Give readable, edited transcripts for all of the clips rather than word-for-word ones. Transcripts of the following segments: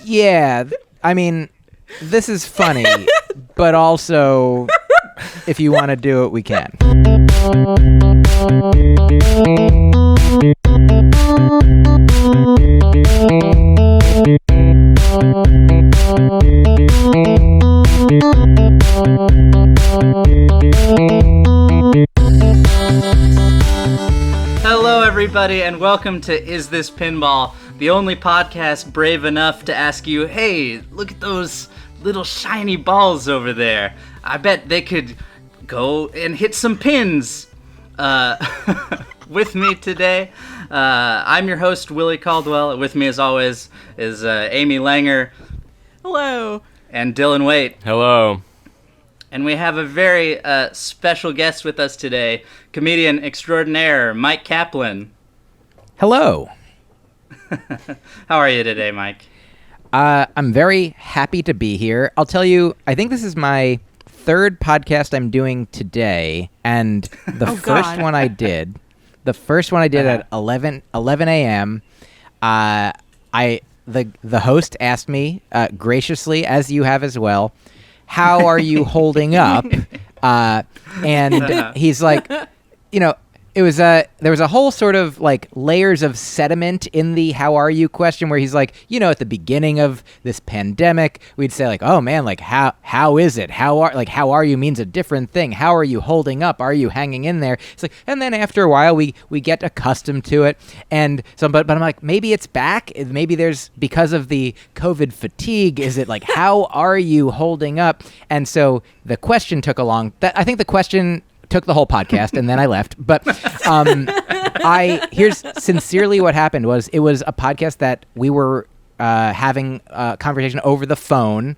Yeah, I mean, this is funny, but also, if you want to do it, we can. Hello, everybody, and welcome to Is This Pinball, the only podcast brave enough to ask you, hey, look at those little shiny balls over there. I bet they could go and hit some pins. With me today, I'm your host, Willie Caldwell. With me, as always, is Amy Langer. Hello. And Dylan Waite. Hello. And we have a very special guest with us today, comedian extraordinaire, Myq Kaplan. Hello. How are you today, Myq? I'm very happy to be here. I'll tell you, I think this is my third podcast I'm doing today, and the first one I did at 11 a.m. The host asked me graciously, as you have as well, how are you holding up? And he's like, it was there was a whole sort of like layers of sediment in the how are you question, where he's like, at the beginning of this pandemic, we'd say like, oh man, like how is it? How are you means a different thing. How are you holding up? Are you hanging in there? It's like, and then after a while we get accustomed to it. And so, but I'm like, maybe it's back. Maybe there's, because of the COVID fatigue, is it like, how are you holding up? And so the question took I think the question took the whole podcast, and then I left. But here's sincerely what happened was, it was a podcast that we were having a conversation over the phone,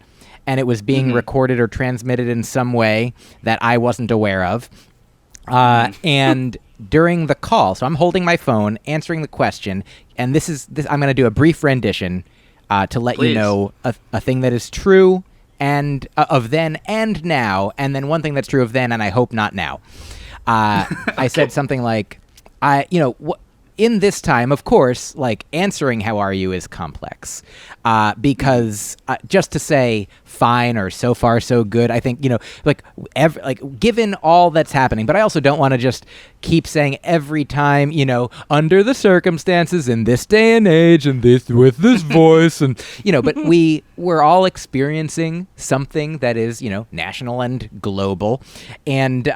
and it was being recorded or transmitted in some way that I wasn't aware of. And during the call, so I'm holding my phone, answering the question, and this I'm going to do a brief rendition to let Please. you know a thing that is true and of then and now, and then one thing that's true of then and I hope not now. I said something like, in this time, of course, like, answering how are you is complex, because just to say fine or so far so good, I think, given all that's happening, but I also don't want to just keep saying every time, under the circumstances in this day and age and this with this voice, and but we're all experiencing something that is national and global, and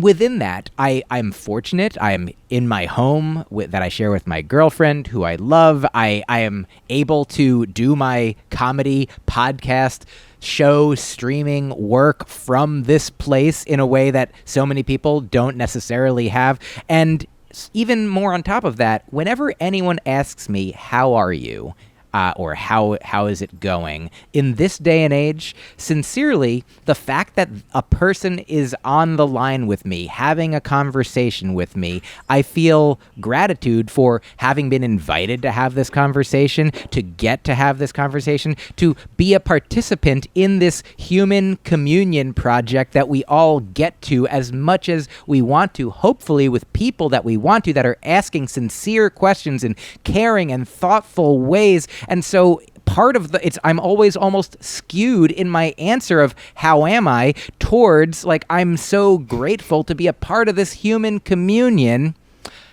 within that, I'm fortunate. I am in my home that I share with my girlfriend, who I love. I am able to do my comedy podcast show streaming work from this place in a way that so many people don't necessarily have. And even more on top of that, whenever anyone asks me, how are you? Or how is it going? In this day and age, sincerely, the fact that a person is on the line with me, having a conversation with me, I feel gratitude for having been invited to have this conversation, to get to have this conversation, to be a participant in this human communion project that we all get to as much as we want to, hopefully with people that we want to, that are asking sincere questions in caring and thoughtful ways. And so part of I'm always almost skewed in my answer of how am I towards, like, I'm so grateful to be a part of this human communion.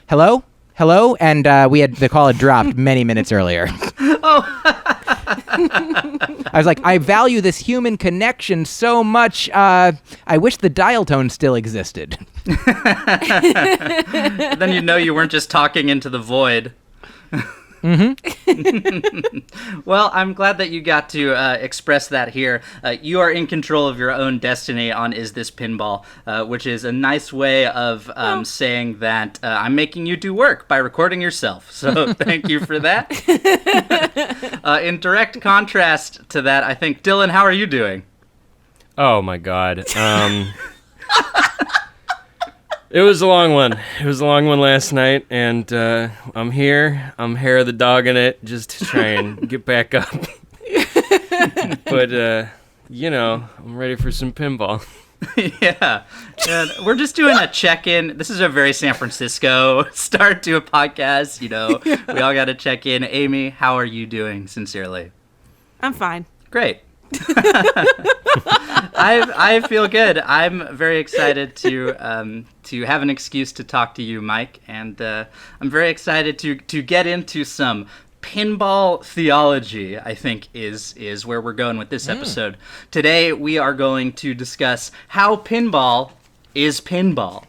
Hello? And the call had dropped many minutes earlier. Oh. I was like, I value this human connection so much. I wish the dial tone still existed. Then you weren't just talking into the void. Mm-hmm. Well, I'm glad that you got to express that here. You are in control of your own destiny on Is This Pinball, which is a nice way of saying that I'm making you do work by recording yourself. So thank you for that. In direct contrast to that, I think, Dylan, how are you doing? Oh my God. It was a long one. It was a long one last night, and I'm here. I'm hair of the dog in it, just to try and get back up. But, I'm ready for some pinball. Yeah. And we're just doing a check-in. This is a very San Francisco start to a podcast. We all got to check in. Amy, how are you doing, sincerely? I'm fine. Great. I feel good. I'm very excited to have an excuse to talk to you, Myq, and I'm very excited to get into some pinball theology. I think is where we're going with this episode. Today we are going to discuss how pinball is pinball.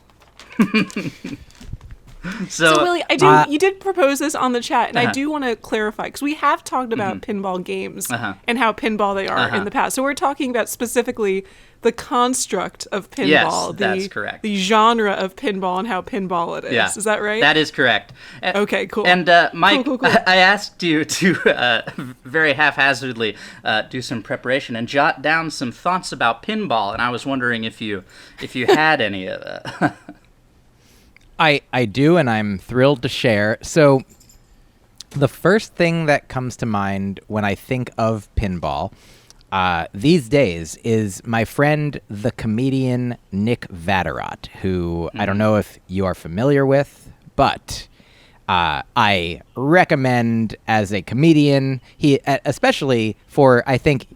So Willie, you did propose this on the chat, and I do want to clarify, because we have talked about pinball games and how pinball they are in the past. So we're talking about specifically the construct of pinball. Yes, that's correct. The genre of pinball and how pinball it is. Yeah, is that right? That is correct. Okay, cool. And Myq, cool. I asked you to very haphazardly do some preparation and jot down some thoughts about pinball, and I was wondering if you had any of that. I do, and I'm thrilled to share. So the first thing that comes to mind when I think of pinball these days is my friend, the comedian Nick Vatterott, who I don't know if you are familiar with, but I recommend as a comedian, he especially for, I think,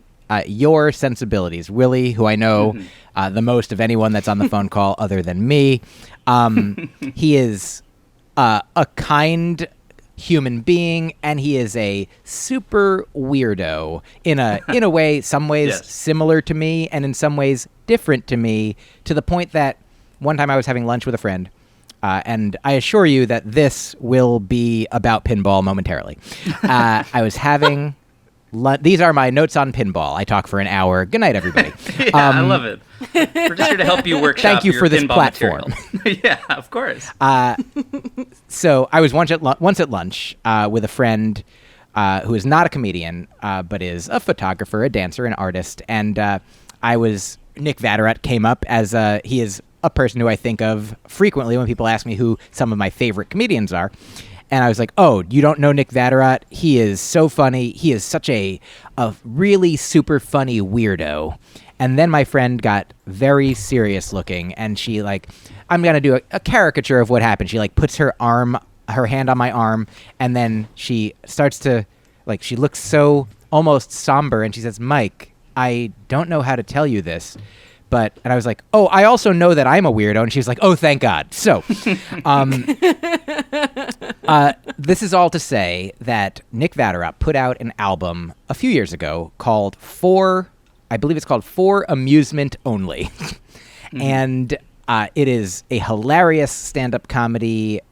your sensibilities. Willie, who I know the most of anyone that's on the phone call other than me, he is a kind human being, and he is a super weirdo in a way, some ways similar to me, and in some ways different to me, to the point that one time I was having lunch with a friend, and I assure you that this will be about pinball momentarily. I was having these are my notes on pinball. I talk for an hour. Good night, everybody. I love it. We're just here to help you workshop. Thank you your for this pinball platform. Yeah, of course. So I was once at lunch with a friend who is not a comedian, but is a photographer, a dancer, an artist, and Nick Vatterott came up as he is a person who I think of frequently when people ask me who some of my favorite comedians are. And I was like, oh, you don't know Nick Vatterott? He is so funny. He is such a really super funny weirdo. And then my friend got very serious looking, and she I'm going to do a caricature of what happened. She puts her hand on my arm, and then she starts to, she looks so almost somber, and she says, Myq, I don't know how to tell you this, and I was like, oh, I also know that I'm a weirdo. And she was like, oh, thank God. So this is all to say that Nick Vatterott put out an album a few years ago called For Amusement Only. And it is a hilarious stand-up comedy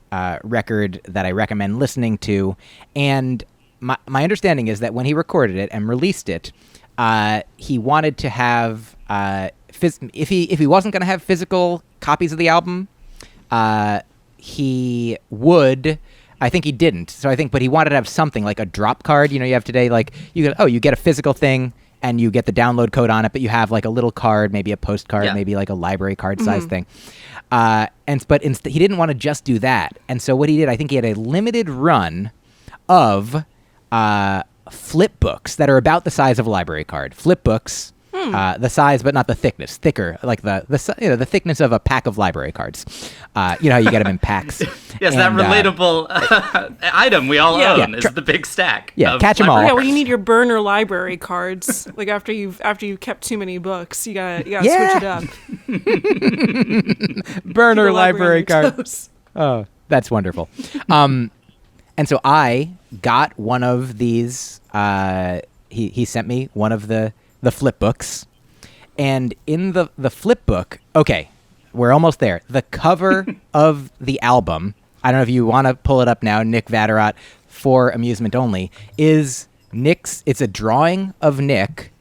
record that I recommend listening to. And my understanding is that when he recorded it and released it, he wanted to have... if he wasn't going to have physical copies of the album, he would. I think he didn't. But he wanted to have something like a drop card. You have today, you get a physical thing and you get the download code on it, but you have a little card, maybe a postcard, maybe a library card size thing. But he didn't want to just do that. And so what he did, I think he had a limited run of flip books that are about the size of a library card. Flip books. The size, but not the thickness. Thicker, like the thickness of a pack of library cards. You know how you get them in packs. Yes, that relatable item we all own is the big stack. Yeah, catch them all. Yeah, when you need your burner library cards, after you've kept too many books, you gotta switch it up. Burner library cards. Oh, that's wonderful. And so I got one of these. He sent me one of the flip books, and in the flip book, okay, we're almost there. The cover of the album, I don't know if you want to pull it up now, Nick Vatterott, For Amusement Only, is Nick's. It's a drawing of Nick,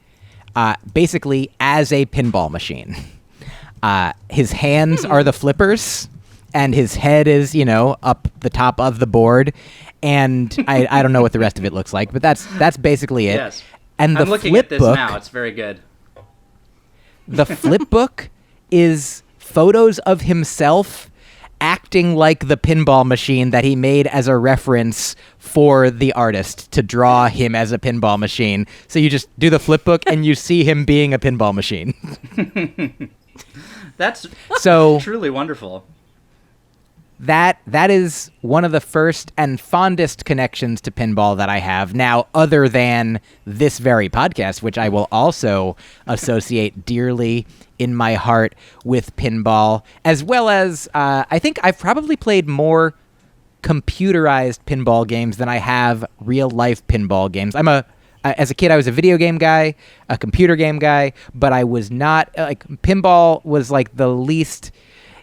basically as a pinball machine. His hands are the flippers, and his head is, up the top of the board, and I don't know what the rest of it looks like, but that's basically it. Yes. And I'm looking at this now. It's very good. The flip book is photos of himself acting like the pinball machine that he made as a reference for the artist to draw him as a pinball machine. So you just do the flip book and you see him being a pinball machine. That's so truly wonderful. That is one of the first and fondest connections to pinball that I have now, other than this very podcast, which I will also associate dearly in my heart with pinball, as well as I think I've probably played more computerized pinball games than I have real life pinball games. As a kid, I was a video game guy, a computer game guy, but I was not pinball was like the least.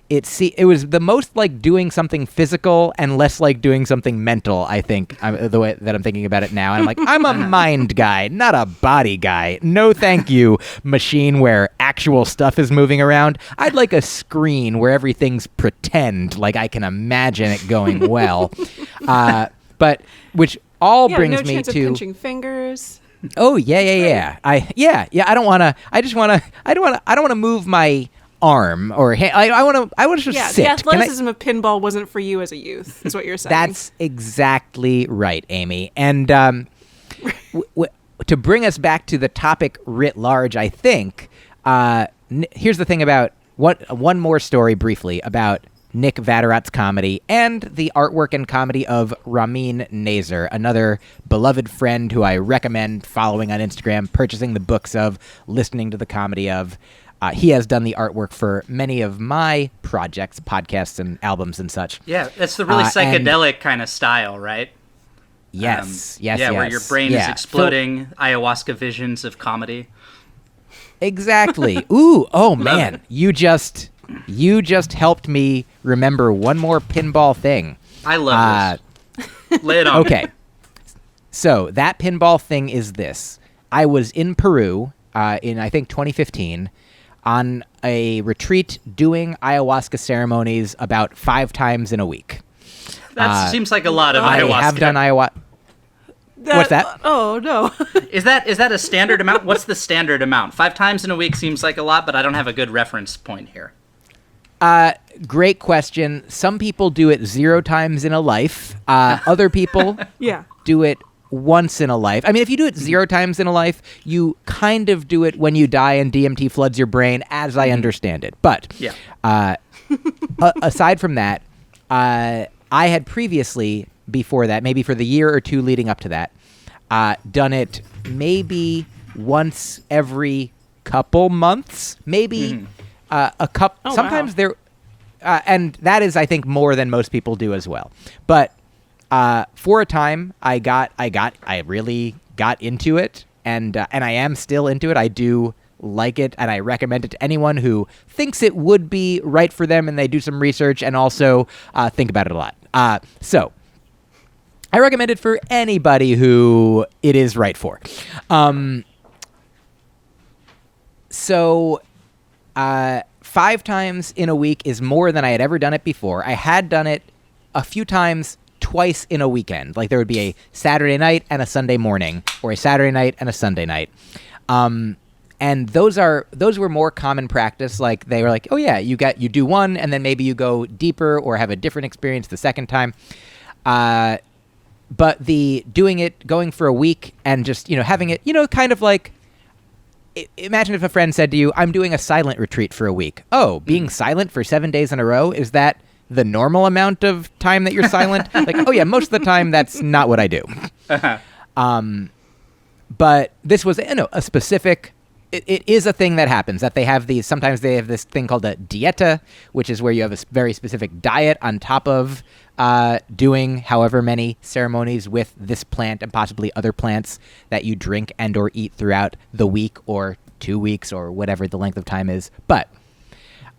It was the most like doing something physical and less like doing something mental, I think, the way that I'm thinking about it now. And I'm like, I'm a mind guy, not a body guy. No thank you, machine where actual stuff is moving around. I'd like a screen where everything's pretend, like I can imagine it going well. But which all brings no me chance to of pinching fingers. Oh, yeah. I don't want to move my arm or hand. I want to just sit. The athleticism of pinball wasn't for you as a youth, is what you're saying. That's exactly right, Amy. And to bring us back to the topic writ large, I think, here's the thing about one more story briefly about Nick Vatterot's comedy and the artwork and comedy of Ramin Nazer, another beloved friend who I recommend following on Instagram, purchasing the books of, listening to the comedy of. He has done the artwork for many of my projects, podcasts, and albums and such. Yeah, that's the really psychedelic kind of style, right? Yes. Yeah, where your brain is exploding, ayahuasca visions of comedy. Exactly. Ooh, oh man, you just helped me remember one more pinball thing. I love this. Lay it on. Okay. So that pinball thing is this. I was in Peru in, I think, 2015 on a retreat doing ayahuasca ceremonies about 5 times in a week. That seems like a lot of ayahuasca. I have done ayahuasca. What's that? Oh, no. Is that a standard amount? What's the standard amount? 5 times in a week seems like a lot, but I don't have a good reference point here. Great question. Some people do it 0 times in a life. Other people do it once in a life. I mean, if you do it 0 times in a life, you kind of do it when you die and DMT floods your brain, as I understand it. But aside from that, I had previously, before that, maybe for the year or 2 leading up to that, done it maybe once every couple months, maybe a couple. Oh, sometimes wow. there, and that is, I think, more than most people do as well. But for a time, I really got into it, and I am still into it. I do like it, and I recommend it to anyone who thinks it would be right for them, and they do some research and also think about it a lot. So I recommend it for anybody who it is right for. So 5 times in a week is more than I had ever done it before. I had done it a few times twice in a weekend. Like there would be a Saturday night and a Sunday morning, or a Saturday night and a Sunday night. And those were more common practice. Like they were like, oh yeah, you do one, and then maybe you go deeper or have a different experience the second time. But the going for a week and just, having it, kind of like, imagine if a friend said to you, I'm doing a silent retreat for a week. Oh, being silent for 7 days in a row, is that the normal amount of time that you're silent? Like, oh yeah, most of the time that's not what I do. But this was, a specific. It is a thing that happens, that they have these. Sometimes they have this thing called a dieta, which is where you have a very specific diet on top of doing however many ceremonies with this plant and possibly other plants that you drink and or eat throughout the week or 2 weeks or whatever the length of time is. But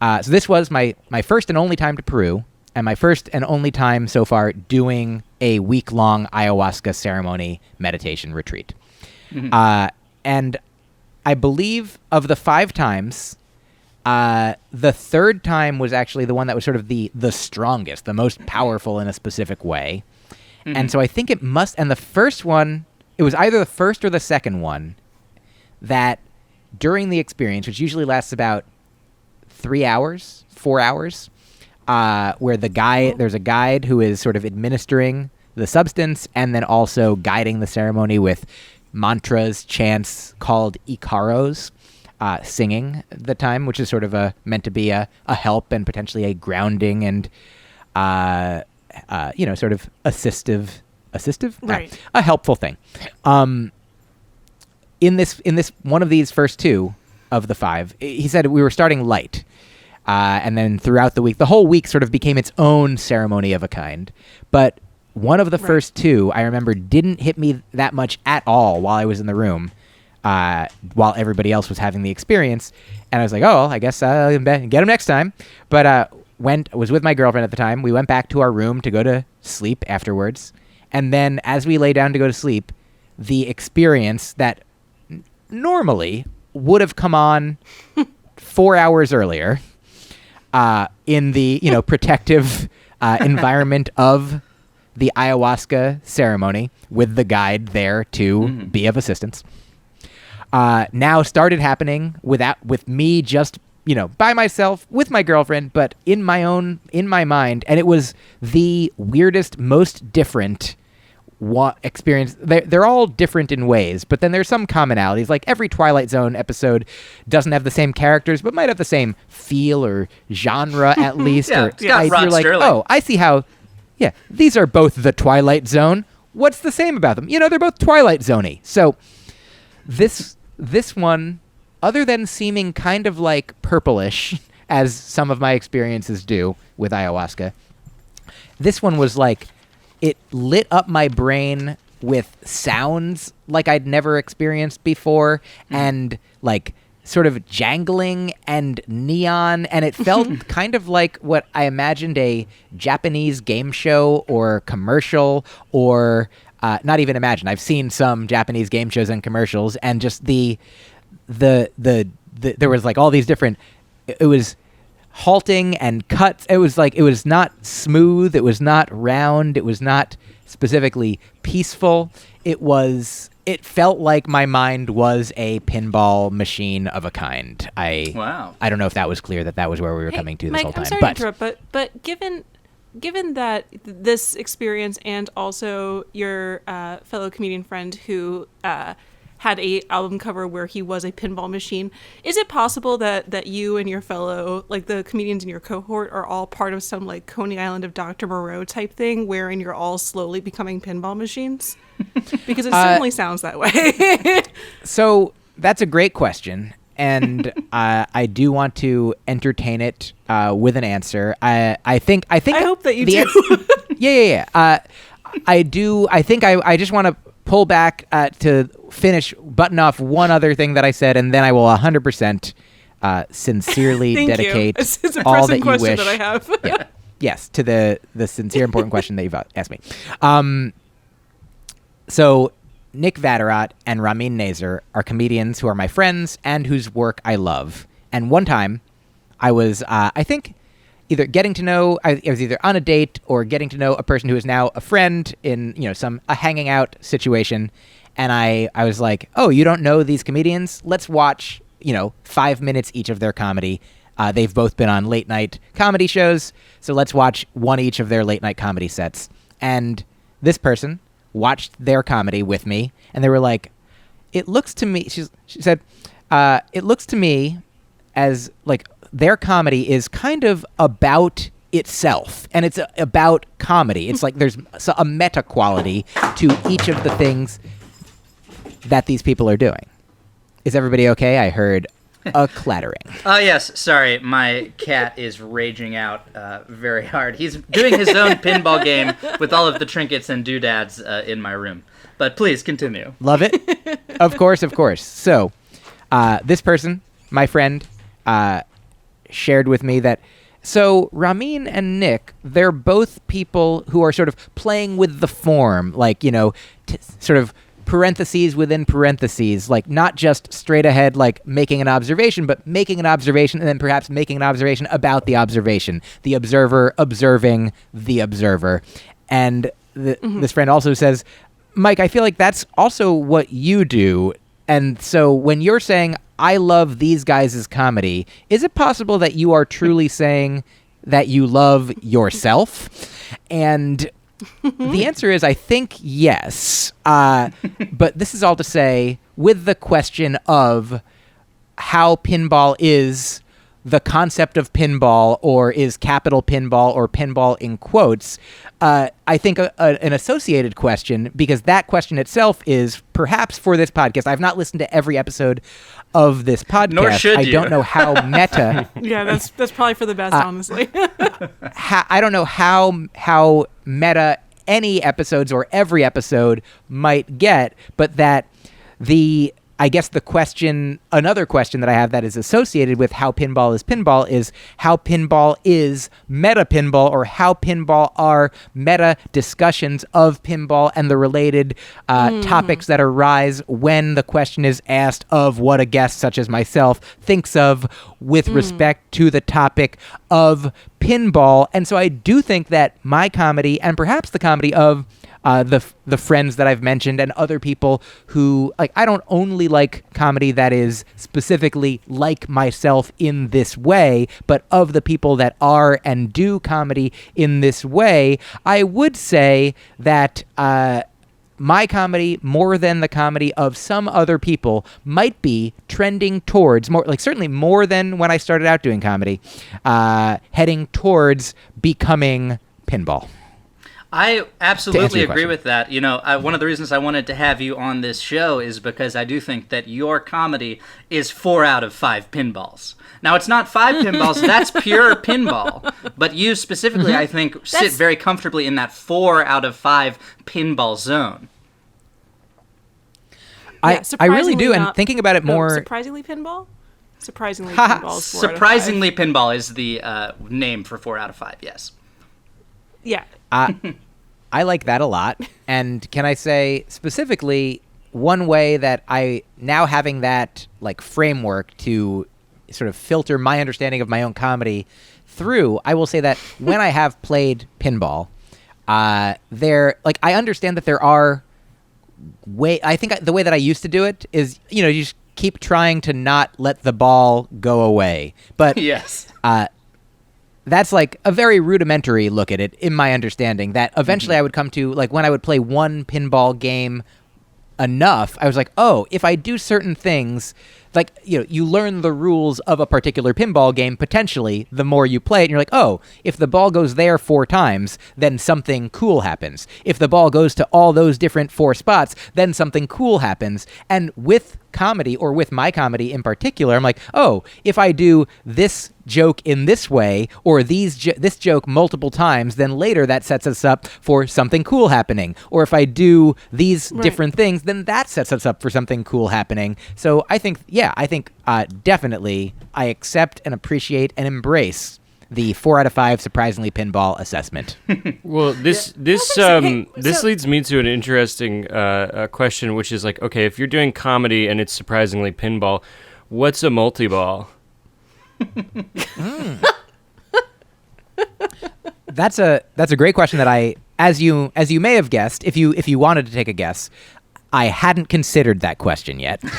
so this was my first and only time to Peru, and my first and only time so far doing a week-long ayahuasca ceremony meditation retreat. And I believe of the 5 times, the 3rd time was actually the one that was sort of the strongest, the most powerful in a specific way. And so I think it must, and the first one, it was either the first or the second one, that during the experience, which usually lasts about 3 hours, 4 hours, where there's a guide who is sort of administering the substance and then also guiding the ceremony with mantras, chants called ikaros. singing the time, which is sort of meant to be a help and potentially a grounding and sort of assistive, right? A helpful thing. In this one of these first two of the 5, he said we were starting light, and then throughout the week, the whole week sort of became its own ceremony of a kind. But one of the first two, I remember, didn't hit me that much at all while I was in the room, while everybody else was having the experience. And I was like, oh, well, I guess I'll get him next time. But was with my girlfriend at the time. We went back to our room to go to sleep afterwards. And then as we lay down to go to sleep, the experience that normally would have come on 4 hours earlier in the protective environment of the ayahuasca ceremony with the guide there to be of assistance, now started happening with me just by myself with my girlfriend, but in my mind. And it was the weirdest, most different experience. They're all different in ways, but then there's some commonalities. Like every Twilight Zone episode doesn't have the same characters, but might have the same feel or genre at least. Yeah, You're like, oh, I see how. Yeah, these are both the Twilight Zone. What's the same about them? They're both Twilight Zone-y. So this one, other than seeming kind of like purplish, as some of my experiences do with ayahuasca, this one was like, it lit up my brain with sounds like I'd never experienced before, and like sort of jangling and neon, and it felt kind of like what I imagined a Japanese game show or commercial, or not even imagine. I've seen some Japanese game shows and commercials, and just the there was like all these different. It was halting and cuts. It was like, it was not smooth. It was not round. It was not specifically peaceful. It felt like my mind was a pinball machine of a kind. Wow. I don't know if that was clear that was where we were coming to this Myq, whole time. I'm sorry to interrupt, but given that this experience and also your fellow comedian friend who had a album cover where he was a pinball machine, is it possible that you and your fellow, like the comedians in your cohort, are all part of some like Coney Island of Dr. Moreau type thing wherein you're all slowly becoming pinball machines? Because it certainly sounds that way. So that's a great question, and I do want to entertain it with an answer. I hope that you do. Yeah. I do. I think I just want to pull back to button off one other thing that I said, and then I will 100% sincerely dedicate all that you wish. That I have. Yes, to the sincere, important question that you've asked me. So Nick Vatterott and Ramin Nazer are comedians who are my friends and whose work I love. And one time, I was, I think, either getting to know, I was either on a date or getting to know a person who is now a friend in, a hanging out situation. And I was like, oh, you don't know these comedians? Let's watch, 5 minutes each of their comedy. They've both been on late night comedy shows. So let's watch one each of their late night comedy sets. And this person watched their comedy with me. And they were like, it looks to me, she said, it looks to me as like, their comedy is kind of about itself, and it's about comedy. It's like there's a meta quality to each of the things that these people are doing. Is everybody okay? I heard a clattering. Oh, yes. Sorry. My cat is raging out very hard. He's doing his own pinball game with all of the trinkets and doodads in my room. But please continue. Love it. Of course. So this person, my friend, shared with me that, so Ramin and Nick, they're both people who are sort of playing with the form, like, sort of parentheses within parentheses, like not just straight ahead, like making an observation, but making an observation and then perhaps making an observation about the observation, the observer observing the observer. And this friend also says, Myq, I feel like that's also what you do. And so when you're saying, I love these guys' comedy, is it possible that you are truly saying that you love yourself? And the answer is, I think, yes. But this is all to say, with the question of, how pinball is the concept of pinball, or is capital pinball or pinball in quotes, I think an associated question, because that question itself is perhaps for this podcast. I've not listened to every episode of this podcast. Nor should you. I don't know how meta. Yeah, that's probably for the best, honestly. I don't know how meta any episodes or every episode might get, but that I guess another question that I have that is associated with how pinball is how pinball is meta pinball, or how pinball are meta discussions of pinball and the related topics that arise when the question is asked of what a guest such as myself thinks of with respect to the topic of pinball. And so I do think that my comedy, and perhaps the comedy of the friends that I've mentioned and other people who, like, I don't only like comedy that is specifically like myself in this way, but of the people that are and do comedy in this way, I would say that my comedy, more than the comedy of some other people, might be trending towards certainly more than when I started out doing comedy, heading towards becoming pinball. I absolutely agree with that. One of the reasons I wanted to have you on this show is because I do think that your comedy is 4 out of 5 pinballs. Now, it's not 5 pinballs, that's pure pinball. But you specifically, I think, sit very comfortably in that 4 out of 5 pinball zone. I really do, and thinking about it more... Surprisingly pinball? Surprisingly pinball is 4 Surprisingly pinball is the name for 4 out of 5, yes. Yeah. I like that a lot. And can I say specifically one way that I, now having that like framework to sort of filter my understanding of my own comedy through, I will say that when I have played pinball, I understand that there are I think the way that I used to do it is, you just keep trying to not let the ball go away. But yes. That's like a very rudimentary look at it, in my understanding, that eventually I would come to, like, when I would play one pinball game enough, I was like, oh, if I do certain things, like, you learn the rules of a particular pinball game, potentially, the more you play it, and you're like, oh, if the ball goes there 4 times, then something cool happens. If the ball goes to all those different 4 spots, then something cool happens. And with comedy, or with my comedy in particular, I'm like, oh, if I do this joke in this way, or this joke multiple times, then later that sets us up for something cool happening. Or if I do these different things, then that sets us up for something cool happening. So I think definitely I accept and appreciate and embrace the 4 out of 5 surprisingly pinball assessment. Well, this leads me to an interesting question, which is like, okay, if you're doing comedy and it's surprisingly pinball, what's a multiball? That's a great question that I, as you may have guessed, if you wanted to take a guess, I hadn't considered that question yet. You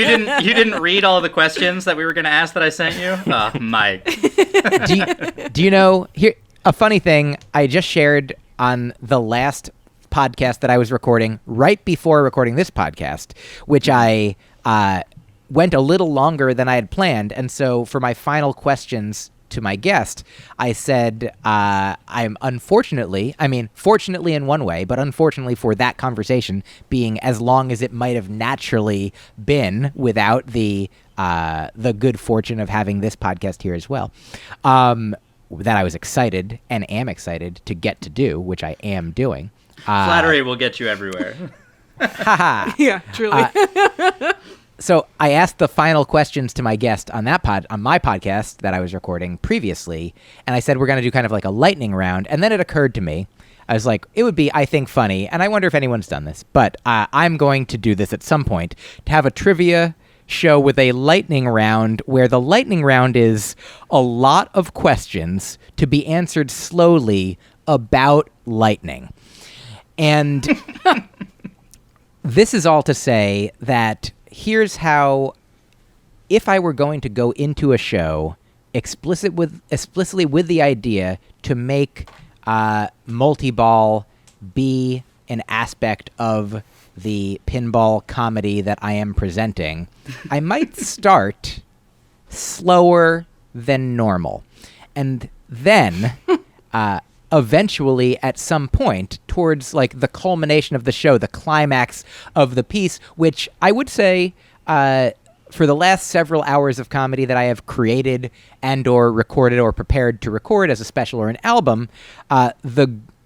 didn't read all the questions that we were going to ask that I sent you? Oh, Myq. Do you know, here, a funny thing I just shared on the last podcast that I was recording right before recording this podcast, which I went a little longer than I had planned. And so for my final questions to my guest, I said, fortunately in one way, but unfortunately for that conversation being as long as it might have naturally been without the good fortune of having this podcast here as well, that I was excited and am excited to get to do, which I am doing. Flattery will get you everywhere. Yeah, truly. So I asked the final questions to my guest on my podcast that I was recording previously, and I said we're going to do kind of like a lightning round, and then it occurred to me, I was like, it would be, I think, funny, and I wonder if anyone's done this, but I'm going to do this at some point, to have a trivia show with a lightning round, where the lightning round is a lot of questions to be answered slowly about lightning. And this is all to say that here's how, if I were going to go into a show explicitly with the idea to make multiball be an aspect of the pinball comedy that I am presenting, I might start slower than normal. And then, eventually, at some point, towards like the culmination of the show, the climax of the piece, which I would say, for the last several hours of comedy that I have created and or recorded or prepared to record as a special or an album,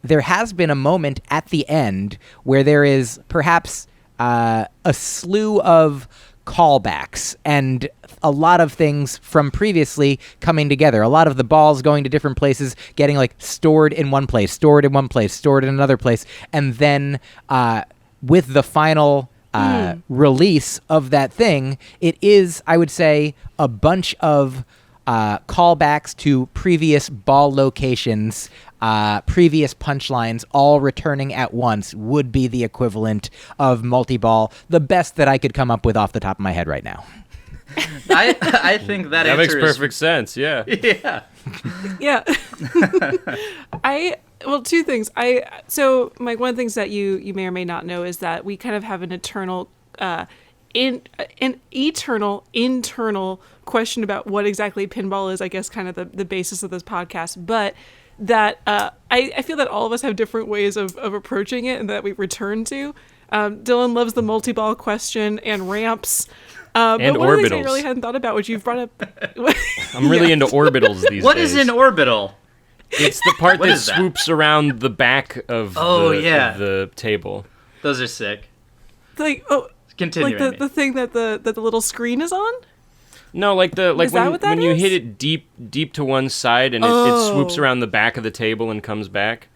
there has been a moment at the end where there is perhaps a slew of callbacks and a lot of things from previously coming together. A lot of the balls going to different places, getting like stored in one place, stored in one place, stored in another place, and then with the final release of that thing, it is, I would say, a bunch of callbacks to previous ball locations, previous punchlines, all returning at once would be the equivalent of multiball, the best that I could come up with off the top of my head right now. I think that makes perfect sense. Yeah. Yeah. Yeah. Well, two things. So Mike, one of the things that you may or may not know is that we kind of have an eternal, an eternal internal question about what exactly pinball is. I guess kind of the basis of this podcast, but that I feel that all of us have different ways of approaching it, and that we return to. Dylan loves the multi-ball question and ramps. And but one orbitals. of the things I really hadn't thought about, which you've brought up. I'm really into orbitals these days. What is an orbital? It's the part What that is that? swoops around the back of the table. Those are sick. Continue. Like the thing that the little screen is on? No, like Is that what that when you is? hit it deep to one side and it swoops around the back of the table and comes back.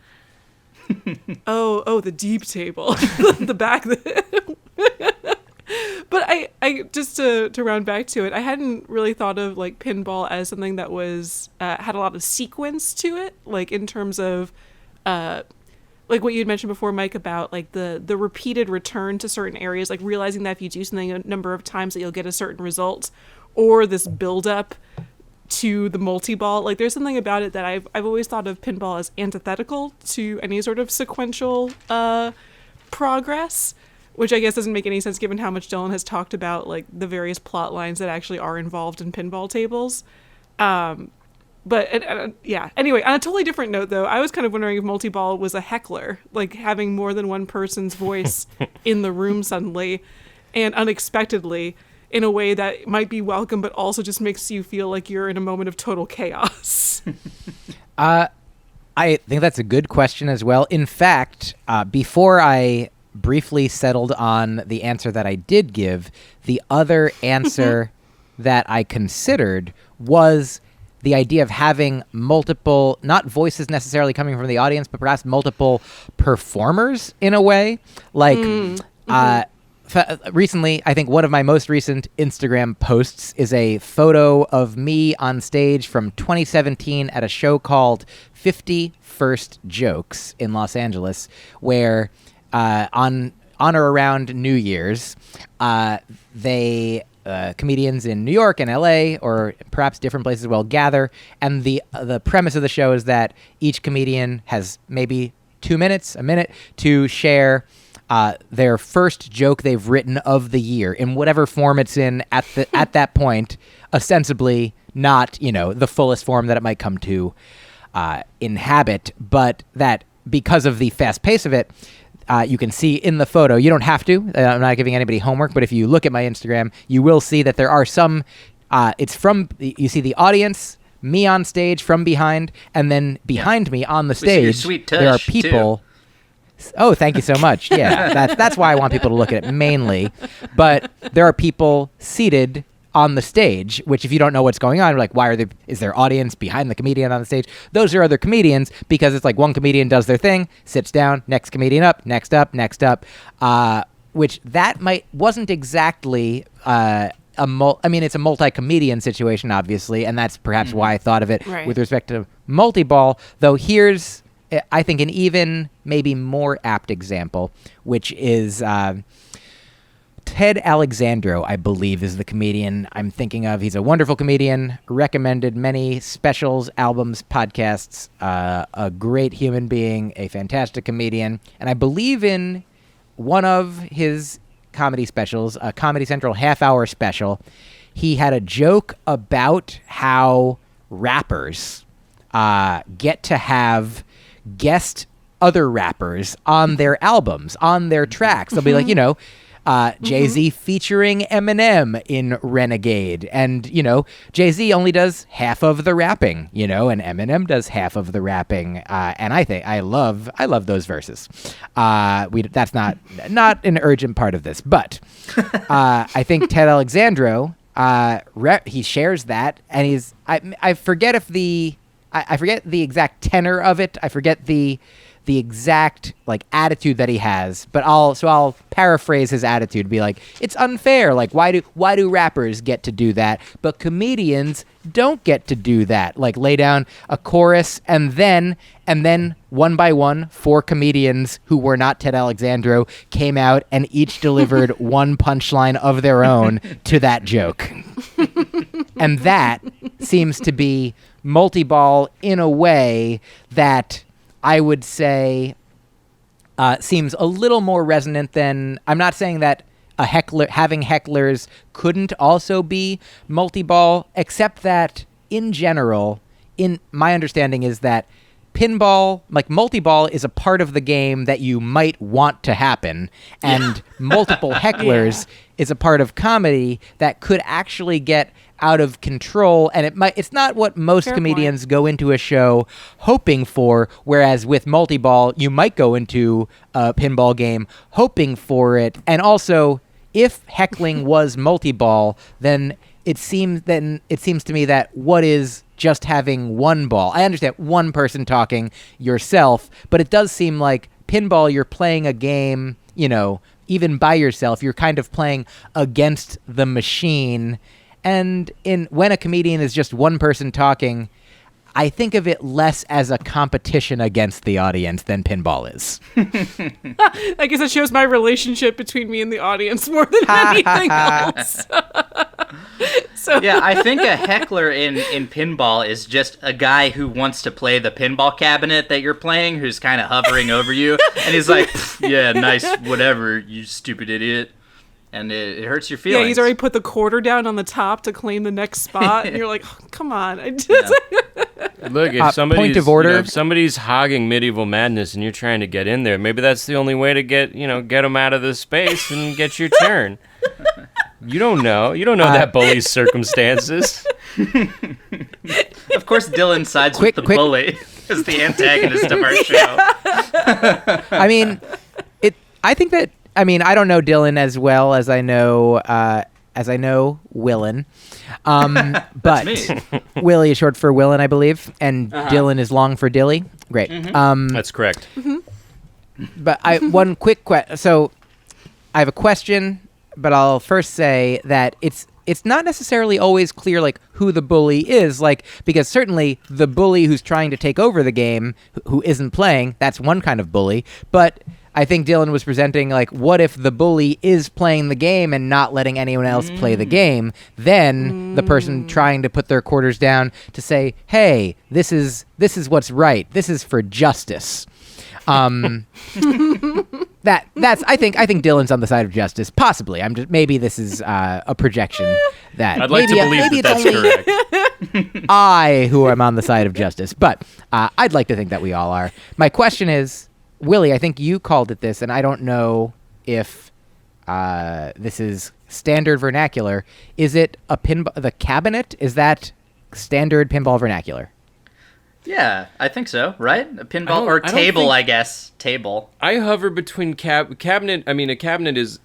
The deep table. The back. But I just to round back to it, I hadn't really thought of like pinball as something that was had a lot of sequence to it, like in terms of like what you'd mentioned before, Mike, about like the repeated return to certain areas, like realizing that if you do something a number of times that you'll get a certain result, or this build up to the multi-ball. Like there's something about it that I've always thought of pinball as antithetical to any sort of sequential progress, which I guess doesn't make any sense given how much Dylan has talked about like the various plot lines that actually are involved in pinball tables. Yeah. Anyway, on a totally different note, though, I was kind of wondering if multi-ball was a heckler, like having more than one person's voice in the room suddenly and unexpectedly in a way that might be welcome, but also just makes you feel like you're in a moment of total chaos. I think that's a good question as well. In fact, before I briefly settled on the answer that I did give, the other answer that I considered was the idea of having multiple, not voices necessarily coming from the audience, but perhaps multiple performers in a way. Like, recently, I think one of my most recent Instagram posts is a photo of me on stage from 2017 at a show called 50 First Jokes in Los Angeles, where on or around New Year's, comedians in New York and LA, or perhaps different places, will gather, and the premise of the show is that each comedian has maybe a minute to share their first joke they've written of the year in whatever form it's in at that point, ostensibly not the fullest form that it might come to inhabit, but that because of the fast pace of it, you can see in the photo, you don't have to, I'm not giving anybody homework, but if you look at my Instagram, you will see that there are some, you see the audience, me on stage from behind, and then behind me on the stage, there are people. Too. Oh, thank you so much. Yeah, that's why I want people to look at it mainly. But there are people seated on the stage, which if you don't know what's going on, you're like, is there audience behind the comedian on the stage? Those are other comedians, because it's like one comedian does their thing, sits down, next comedian up, next up, which that wasn't exactly it's a multi-comedian situation, obviously, and that's perhaps why I thought of it with respect to multi-ball, though here's, I think, an even maybe more apt example, which is Ted Alexandro, I believe, is the comedian I'm thinking of. He's a wonderful comedian, recommended many specials, albums, podcasts, a great human being, a fantastic comedian, and I believe in one of his comedy specials, a Comedy Central half-hour special, he had a joke about how rappers get to have guest other rappers on their albums, on their tracks. They'll be like, Jay-Z featuring Eminem in Renegade. And, Jay-Z only does half of the rapping, and Eminem does half of the rapping. And I love those verses. That's not an urgent part of this, but I think Ted Alexandro, he shares that, and I forget the exact tenor of it. I forget the exact attitude that he has, but I'll paraphrase his attitude, be like, it's unfair. Like, why do rappers get to do that, but comedians don't get to do that? Like, lay down a chorus, and then one by one, 4 comedians who were not Ted Alexandro came out and each delivered one punchline of their own to that joke. And that seems to be multiball in a way that I would say seems a little more resonant than... I'm not saying that having hecklers couldn't also be multiball, except that in general, in my understanding is that pinball, multiball, is a part of the game that you might want to happen, and multiple hecklers is a part of comedy that could actually get out of control, and it's not what most comedians go into a show hoping for, whereas with multiball, you might go into a pinball game hoping for it. And also, if heckling was multiball, then it seems to me that what is just having one ball? I understand one person talking yourself, but it does seem like pinball, you're playing a game, even by yourself, you're kind of playing against the machine. And when a comedian is just one person talking, I think of it less as a competition against the audience than pinball is. I guess that shows my relationship between me and the audience more than anything else. Yeah, I think a heckler in pinball is just a guy who wants to play the pinball cabinet that you're playing, who's kind of hovering over you, and he's like, yeah, nice, whatever, you stupid idiot. And it hurts your feelings. Yeah, he's already put the quarter down on the top to claim the next spot, and you're like, oh, come on. Look, if somebody's hogging Medieval Madness and you're trying to get in there, maybe that's the only way to get them out of the space and get your turn. You don't know that bully's circumstances. Of course, Dylan sides with the bully as the antagonist of our show. I don't know Dylan as well as I know Willin. But Willie is short for Willin, I believe, and Dylan is long for Dilly. Great. That's correct. But one quick question. So I have a question, but I'll first say that it's not necessarily always clear who the bully is, because certainly the bully who's trying to take over the game, who isn't playing, that's one kind of bully, but I think Dylan was presenting what if the bully is playing the game and not letting anyone else play the game? Then the person trying to put their quarters down to say, "Hey, this is what's right. This is for justice." That's I think Dylan's on the side of justice. Possibly, maybe this is a projection that I'd like to believe that's correct. I who am on the side of justice, but I'd like to think that we all are. My question is, Willie, I think you called it this, and I don't know if this is standard vernacular. Is it the cabinet? Is that standard pinball vernacular? Yeah, I think so, right? A pinball or table, I guess. Table. I hover between cabinet. I mean, a cabinet is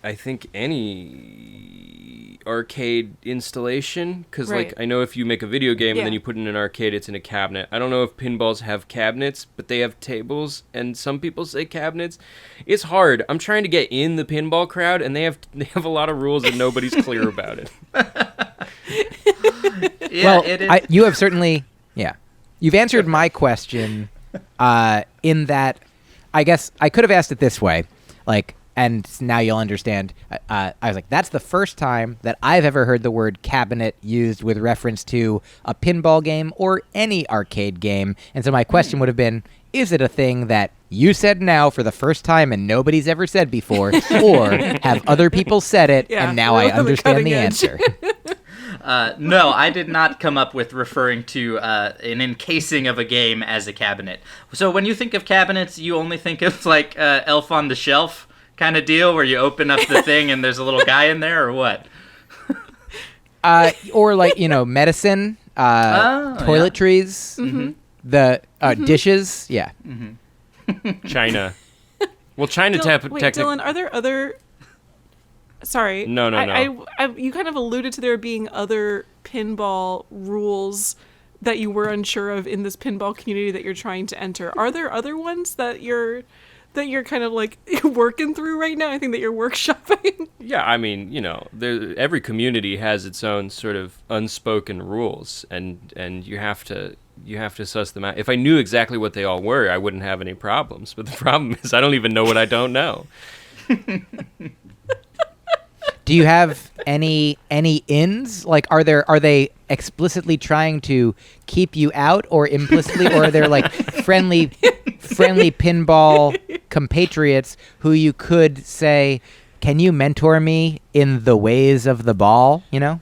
I think any arcade installation, because I know if you make a video game and then you put it in an arcade, it's in a cabinet. I don't know if pinballs have cabinets, but they have tables, and some people say cabinets. It's hard. I'm trying to get in the pinball crowd, and they have a lot of rules and nobody's clear about it. You have certainly, you've answered my question in that I guess I could have asked it this way, and now you'll understand. I was like, that's the first time that I've ever heard the word cabinet used with reference to a pinball game or any arcade game. And so my question would have been, is it a thing that you said now for the first time and nobody's ever said before, or have other people said it and now I understand the answer? No, I did not come up with referring to an encasing of a game as a cabinet. So when you think of cabinets, you only think of like Elf on the Shelf kind of deal where you open up the thing and there's a little guy in there, or what? Or like, medicine, toiletries, the dishes. Yeah. China. Well, China technically. Dylan, are there other... Sorry. No. You kind of alluded to there being other pinball rules that you were unsure of in this pinball community that you're trying to enter. Are there other ones that you're kind of like working through right now? I think that you're workshopping. Yeah, I mean, every community has its own sort of unspoken rules, and you have to suss them out. If I knew exactly what they all were, I wouldn't have any problems. But the problem is I don't even know what I don't know. Do you have any ins? Like, are they explicitly trying to keep you out, or implicitly, or are there like friendly pinball compatriots who you could say, "Can you mentor me in the ways of the ball?" I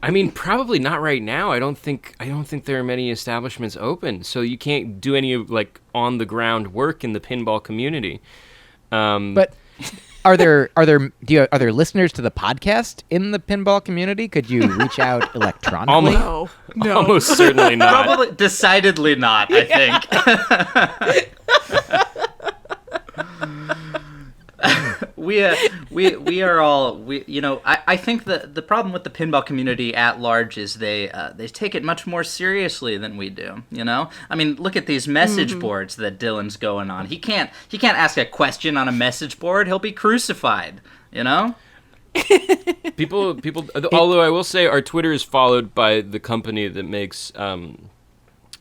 mean, probably not right now. I don't think there are many establishments open, so you can't do any like on the ground work in the pinball community. But are there listeners to the podcast in the pinball community? Could you reach out electronically? No. Almost certainly not. Probably decidedly not, I think. We are all I think the problem with the pinball community at large is they take it much more seriously than we do. I mean, look at these message boards that Dylan's going on. He can't ask a question on a message board. He'll be crucified. People. Although I will say, our Twitter is followed by the company that makes Pinball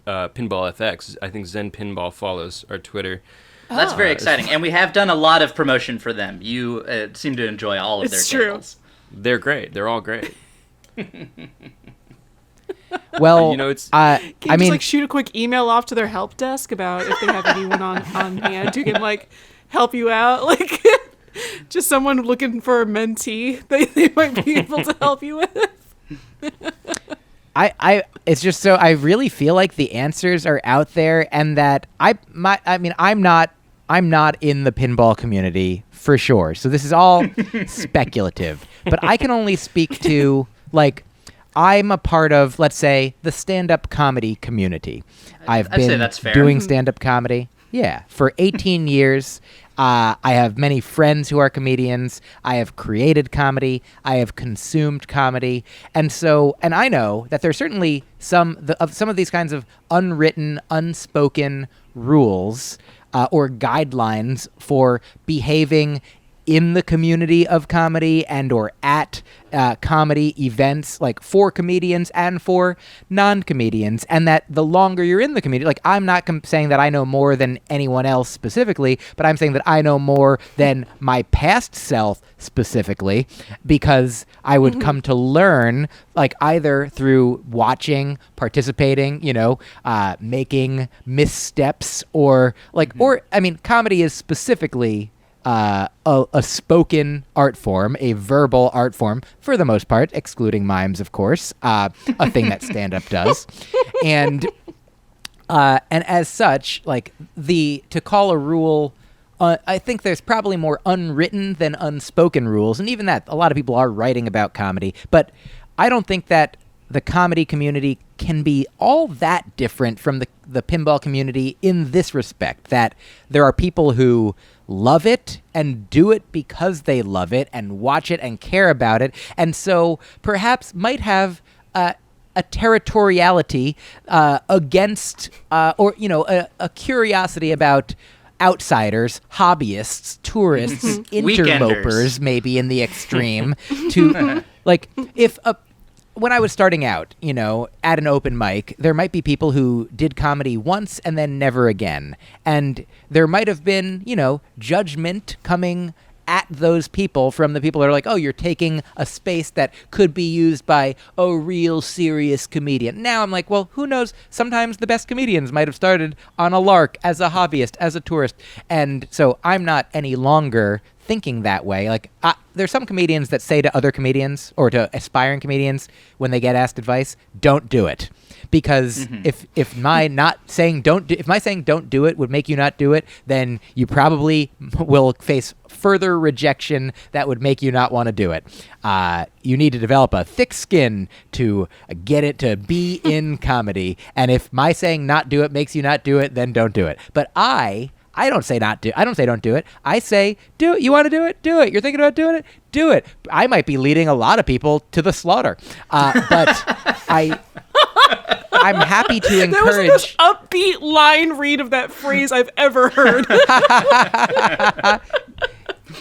FX. I think Zen Pinball follows our Twitter. That's very exciting, and we have done a lot of promotion for them. You seem to enjoy all of their tables. They're great. They're all great. Well, it's. Can you just like shoot a quick email off to their help desk about if they have anyone on hand who can like help you out, like just someone looking for a mentee they might be able to help you with. It's just so I really feel like the answers are out there, and that I'm not in the pinball community for sure. So this is all speculative, but I can only speak to like I'm a part of, let's say, the stand-up comedy community. I'd say that's fair. Doing stand-up comedy, for 18 years. I have many friends who are comedians. I have created comedy. I have consumed comedy. And I know that there's certainly some of these kinds of unwritten, unspoken rules or guidelines for behaving in the community of comedy and or at comedy events, like for comedians and for non-comedians, and that the longer you're in the community, like I'm not saying that I know more than anyone else specifically, but I'm saying that I know more than my past self specifically, because I would come to learn, like either through watching, participating, making missteps, or like, or I mean, comedy is specifically a spoken art form, a verbal art form, for the most part, excluding mimes, of course, a thing that stand-up does. And as such, like to call a rule, I think there's probably more unwritten than unspoken rules. And even that, a lot of people are writing about comedy, but I don't think that the comedy community can be all that different from the pinball community in this respect, that there are people who love it and do it because they love it and watch it and care about it, and so perhaps might have a territoriality against or a curiosity about outsiders, hobbyists, tourists, interlopers, maybe in the extreme, to like if when I was starting out, at an open mic, there might be people who did comedy once and then never again. And there might have been, judgment coming at those people from the people that are like, oh, you're taking a space that could be used by a real serious comedian. Now I'm like, well, who knows? Sometimes the best comedians might have started on a lark as a hobbyist, as a tourist. And so I'm not any longer thinking that way. Like, there's some comedians that say to other comedians or to aspiring comedians when they get asked advice, don't do it. Because if my saying don't do it would make you not do it, then you probably will face further rejection that would make you not want to do it. You need to develop a thick skin to get it to be in comedy. And if my saying not do it makes you not do it, then don't do it. But I don't say not do. I don't say don't do it. I say do it. You want to do it? Do it. You're thinking about doing it? Do it. I might be leading a lot of people to the slaughter, but I'm happy to encourage. That was the most upbeat line read of that phrase I've ever heard.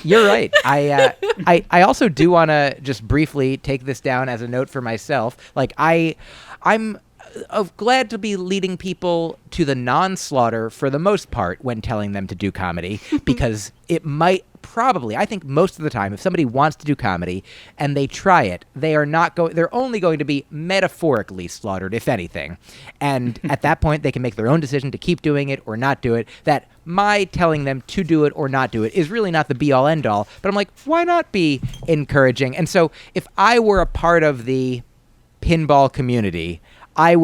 You're right. I also do want to just briefly take this down as a note for myself. Like I'm glad to be leading people to the non-slaughter for the most part when telling them to do comedy, because it might probably, I think most of the time, if somebody wants to do comedy and they try it, they're only going to be metaphorically slaughtered, if anything. And at that point, they can make their own decision to keep doing it or not do it. That my telling them to do it or not do it is really not the be-all, end-all. But I'm like, why not be encouraging? And so if I were a part of the pinball community, I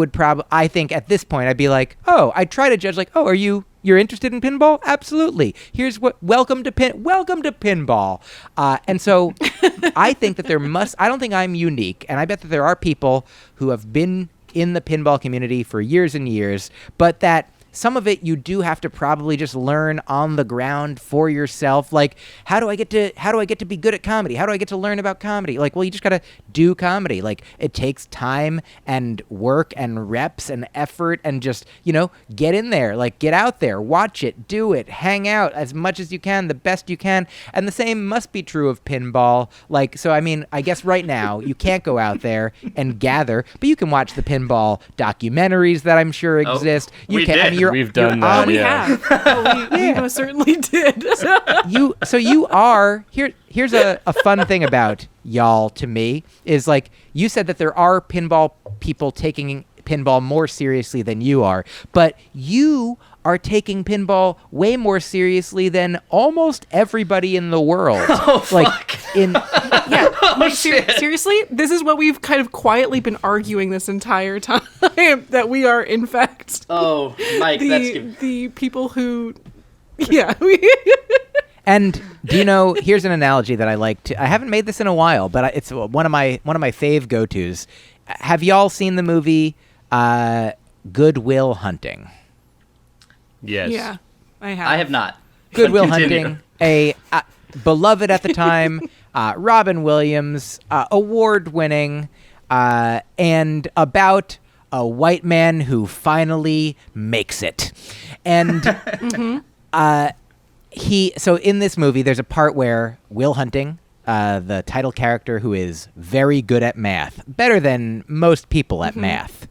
think at this point I'd be like, oh, I'd try to judge like, oh, you're interested in pinball? Absolutely. Here's what, welcome to pinball. And so I think that I don't think I'm unique. And I bet that there are people who have been in the pinball community for years and years, but that some of it you do have to probably just learn on the ground for yourself. Like, how do I get to be good at comedy? How do I get to learn about comedy? Like, well, you just got to do comedy. Like, it takes time and work and reps and effort and just, get in there, like get out there, watch it, do it, hang out as much as you can, the best you can. And the same must be true of pinball. Like, so, I mean, I guess right now you can't go out there and gather, but you can watch the pinball documentaries that I'm sure exist. We've done that. We have. We most certainly did. You are here. Here's a fun thing about y'all to me is like you said that there are pinball people taking pinball more seriously than you are, but you are taking pinball way more seriously than almost everybody in the world. Oh, like fuck. Seriously, this is what we've kind of quietly been arguing this entire time, that we are in fact Myq, the people who And do you know, here's an analogy that I like to, I haven't made this in a while, but it's one of my fave go-tos. Have y'all seen the movie Good Will Hunting? Yes. Yeah, I have. I have not. Good Will Continue. Hunting, a beloved at the time, Robin Williams, award-winning, and about a white man who finally makes it. And so in this movie, there's a part where Will Hunting, the title character who is very good at math, better than most people at math,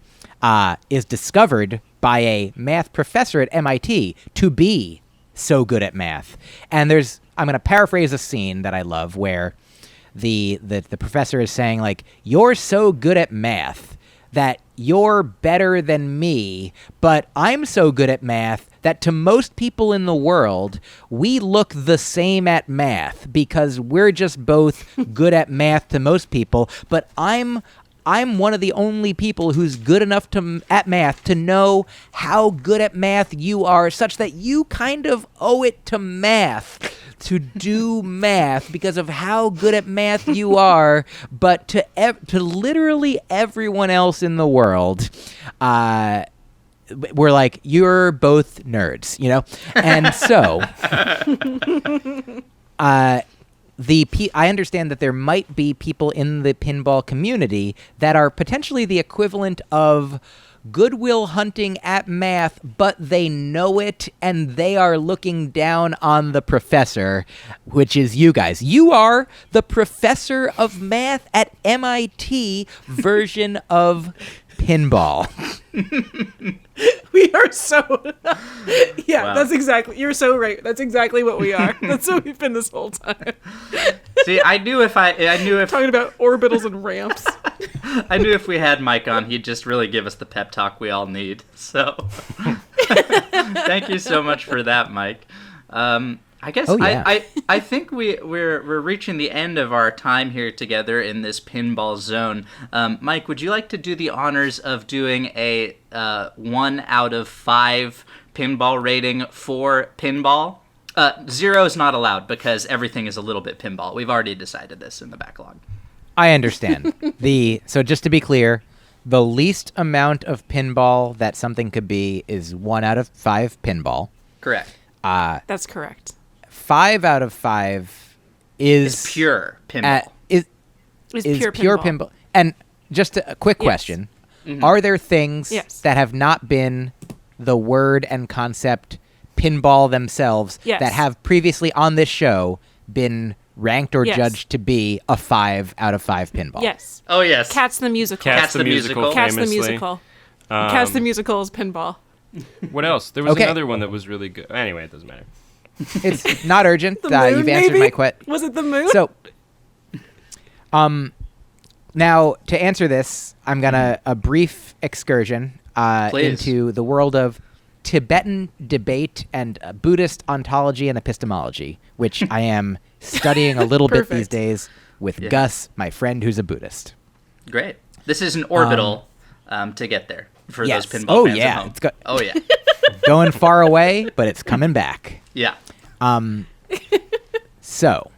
is discovered by a math professor at MIT to be so good at math. And I'm going to paraphrase a scene that I love where the professor is saying, like, you're so good at math that you're better than me, but I'm so good at math that to most people in the world, we look the same at math because we're just both good at math to most people, but I'm one of the only people who's good enough at math to know how good at math you are, such that you kind of owe it to math to do math because of how good at math you are. But to literally everyone else in the world, we're like, you're both nerds, And so I understand that there might be people in the pinball community that are potentially the equivalent of Good Will Hunting at math, but they know it and they are looking down on the professor, which is you guys. You are the professor of math at MIT version of pinball. We are so... yeah, Wow. that's exactly... You're so right. That's exactly what we are. That's what we've been this whole time. See, I knew if Talking about orbitals and ramps. I knew if we had Myq on, he'd just really give us the pep talk we all need. So, thank you so much for that, Myq. I guess I think we're reaching the end of our time here together in this pinball zone. Myq, would you like to do the honors of doing a 1 out of 5 pinball rating for pinball? 0 is not allowed because everything is a little bit pinball. We've already decided this in the backlog. I understand. So just to be clear, the least amount of pinball that something could be is 1 out of 5 pinball. Correct. That's correct. 5 out of 5 is pure pinball. Is pure pinball. And just a quick question. Mm-hmm. Are there things that have not been the word and concept pinball themselves that have previously on this show been ranked or judged to be a 5 out of 5 pinball? Yes. Oh, yes. Cats the Musical. Cats the Musical. Cats the Musical. Cats the Musical is pinball. What else? There was another one that was really good. Anyway, it doesn't matter. It's not urgent. The moon, you've answered my question. Was it the moon? So, now to answer this, I'm gonna a brief excursion into the world of Tibetan debate and Buddhist ontology and epistemology, which I am studying a little bit these days with Gus, my friend who's a Buddhist. Great. This is an orbital to get there for those pinball fans at home. Oh, yeah. Going far away, but it's coming back. Yeah. So,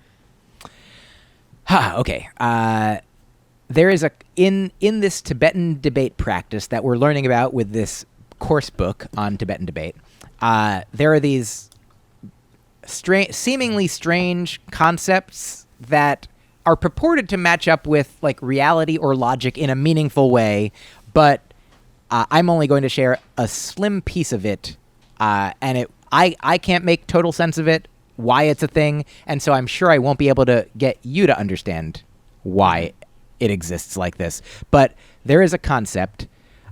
okay. There is in this Tibetan debate practice that we're learning about with this course book on Tibetan debate. There are these seemingly strange concepts that are purported to match up with like reality or logic in a meaningful way, but I'm only going to share a slim piece of it, and I can't make total sense of it, why it's a thing, and so I'm sure I won't be able to get you to understand why it exists like this. But there is a concept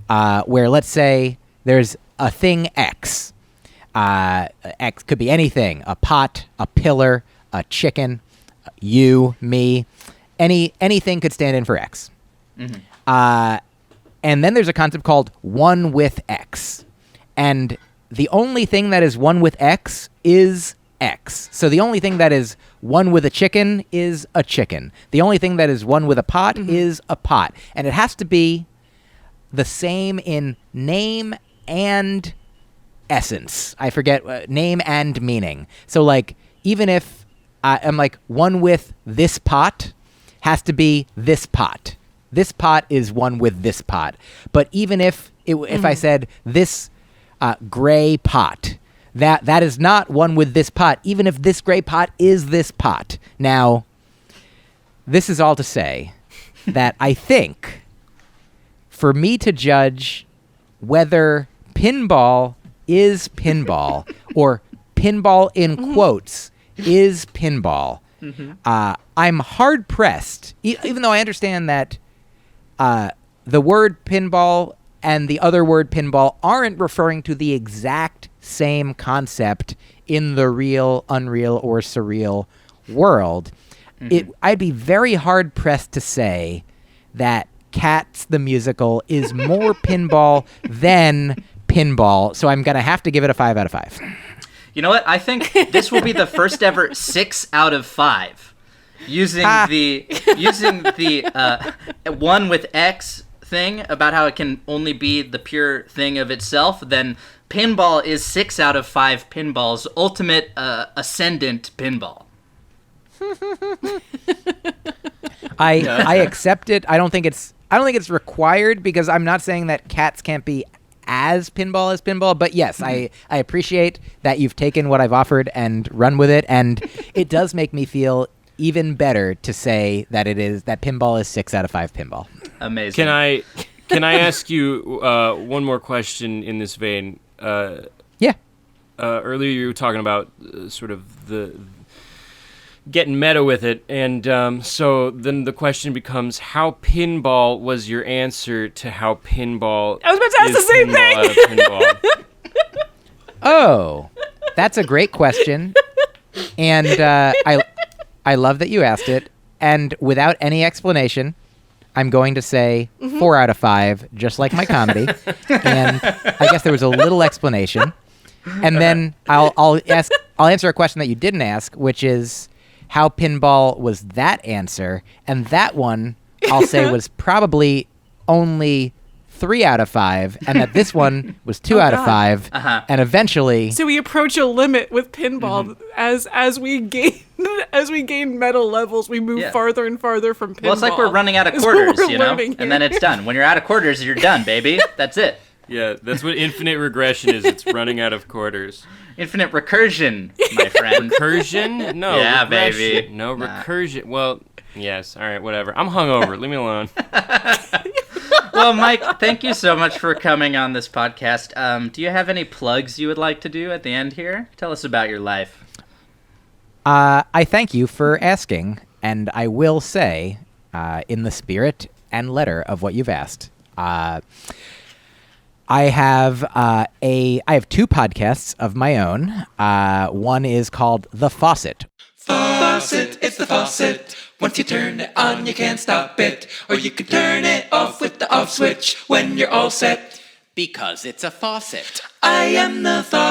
where, let's say, there's a thing X. X could be anything: a pot, a pillar, a chicken, you, me. Anything could stand in for X. Mm-hmm. And then there's a concept called 1 with X. And the only thing that is 1 with X is X. So the only thing that is 1 with a chicken is a chicken. The only thing that is 1 with a pot is a pot. And it has to be the same in name and essence. I forget name and meaning. So like even if I'm like 1 with this pot has to be this pot. This pot is 1 with this pot. But even if I said this gray pot, that is not 1 with this pot, even if this gray pot is this pot. Now, this is all to say that I think for me to judge whether pinball is pinball or pinball in quotes is pinball, I'm hard-pressed, even though I understand that the word pinball and the other word pinball aren't referring to the exact same concept in the real, unreal, or surreal world. I'd be very hard-pressed to say that Cats the Musical is more pinball than pinball, so I'm going to have to give it a 5 out of 5. You know what? I think this will be the first ever 6 out of 5. Using the 1 with X thing about how it can only be the pure thing of itself, then pinball is 6 out of 5 pinballs, ultimate ascendant pinball. I accept it. I don't think it's required, because I'm not saying that Cats can't be as pinball, but yes, I appreciate that you've taken what I've offered and run with it, and it does make me feel even better to say that that pinball is 6 out of 5 pinball. Amazing. Can I ask you one more question in this vein? Yeah. Earlier you were talking about sort of the getting meta with it. And so then the question becomes, how pinball was your answer to how pinball I was about to ask the same thing. Out of pinball? Oh, that's a great question. And I love that you asked it. And without any explanation, I'm going to say 4 out of 5, just like my comedy. And I guess there was a little explanation. And then I'll answer a question that you didn't ask, which is how pinball was that answer. And that one, I'll say, was probably only 3 out of 5, and that this one was 2 out of 5, and eventually. So we approach a limit with pinball as we gain medal levels. We move farther and farther from pinball. Well, it's like we're running out of quarters, and then it's done. When you're out of quarters, you're done, baby. That's it. Yeah, that's what infinite regression is. It's running out of quarters. Infinite recursion, my friend. Recursion? No. Yeah, regression. baby. No recursion. Well, yes. All right, whatever. I'm hungover. Leave me alone. Well, Myq, thank you so much for coming on this podcast. Do you have any plugs you would like to do at the end here? Tell us about your life. I thank you for asking, and I will say, in the spirit and letter of what you've asked, I have 2 podcasts of my own. One is called The Faucet. Faucet, it's the faucet. Once you turn it on, you can't stop it. Or you can turn it off with the off switch when you're all set. Because it's a faucet. I am the faucet.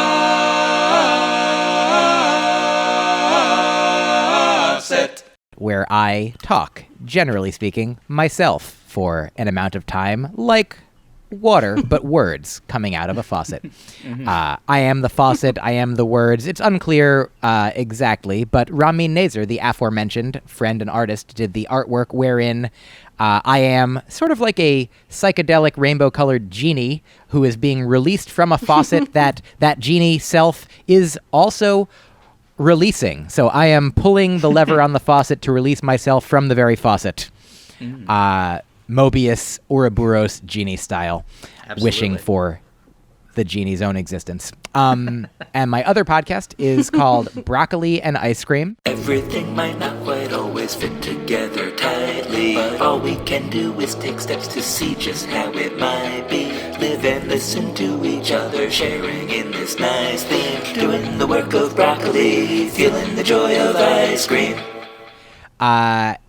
Where I talk, generally speaking, myself for an amount of time, like water, but words coming out of a faucet. I am the faucet, I am the words. It's unclear exactly, but Ramin Nazer, the aforementioned friend and artist, did the artwork wherein I am sort of like a psychedelic rainbow-colored genie who is being released from a faucet that genie self is also releasing. So I am pulling the lever on the faucet to release myself from the very faucet. Mobius Ouroboros genie style. Absolutely. Wishing for the genie's own existence. And my other podcast is called Broccoli and Ice Cream. Everything might not quite always fit together tightly, but all we can do is take steps to see just how it might be. Live and listen to each other, sharing in this nice theme, doing the work of broccoli, feeling the joy of ice cream.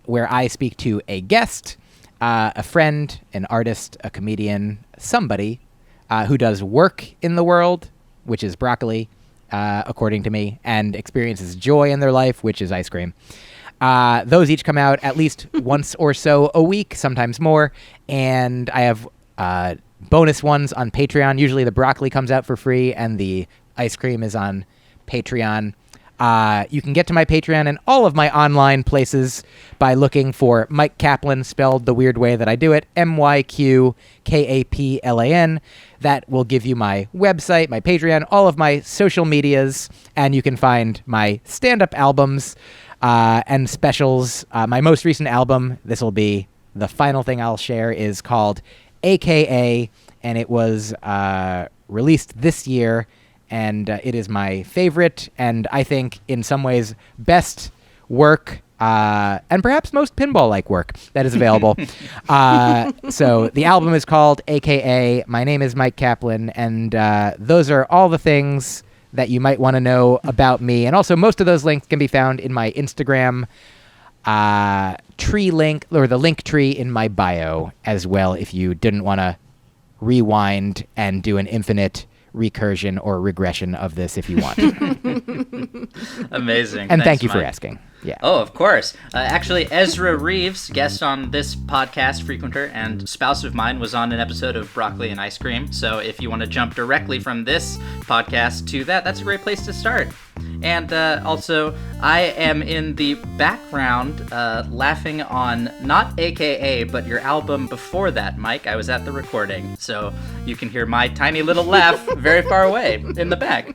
Where I speak to a guest, a friend, an artist, a comedian, somebody who does work in the world, which is broccoli, according to me, and experiences joy in their life, which is ice cream. Those each come out at least once or so a week, sometimes more, and I have bonus ones on Patreon. Usually the broccoli comes out for free, and the ice cream is on Patreon. You can get to my Patreon and all of my online places by looking for Myq Kaplan, spelled the weird way that I do it, MyQ Kaplan. That will give you my website, my Patreon, all of my social medias, and you can find my stand-up albums and specials. My most recent album, this will be the final thing I'll share, is called AKA, and it was released this year. And it is my favorite, and I think in some ways best work, and perhaps most pinball-like work that is available. So the album is called AKA. My name is Myq Kaplan, and those are all the things that you might want to know about me. And also, most of those links can be found in my Instagram tree link, or the link tree in my bio as well, if you didn't want to rewind and do an infinite recursion or regression of this if you want. Amazing. And Thanks, thank you for Myq. asking. Yeah. Oh, of course. Actually, Ezra Reeves, guest on this podcast, frequenter, and spouse of mine, was on an episode of Broccoli and Ice Cream. So if you want to jump directly from this podcast to that, that's a great place to start. And also, I am in the background laughing on not AKA, but your album before that, Myq. I was at the recording, so you can hear my tiny little laugh very far away in the back.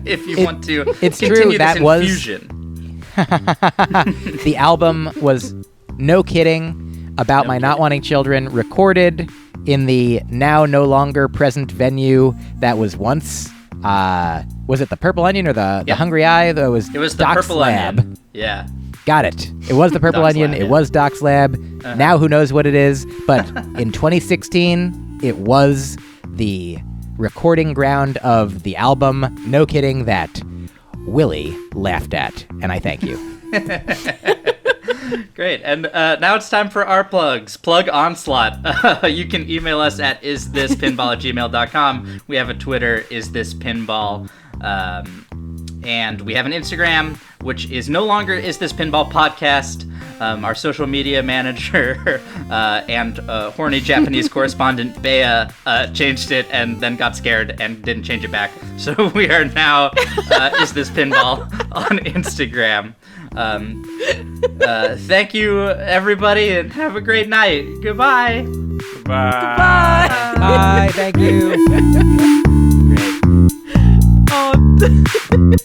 If you want to continue this infusion. The album was, no kidding, about my not wanting children, recorded in the now no longer present venue that was once Was it the Purple Onion or the Hungry Eye? It was the Doc's Purple Lab. Onion. Yeah. Got it. It was the Purple Doc's Onion. Lab, It yeah. was Doc's Lab. Now who knows what it is? But in 2016, it was the recording ground of the album, no kidding, that Willie laughed at. And I thank you. Great. And now it's time for our plugs. Plug Onslaught. You can email us at isthispinball@gmail.com. We have a Twitter, isthispinball. And we have an Instagram, which is no longer Is This Pinball Podcast. Our social media manager and horny Japanese correspondent Bea changed it and then got scared and didn't change it back. So we are now Is This Pinball on Instagram. Thank you, everybody, and have a great night. Goodbye. Bye. Bye. Thank you. Oh.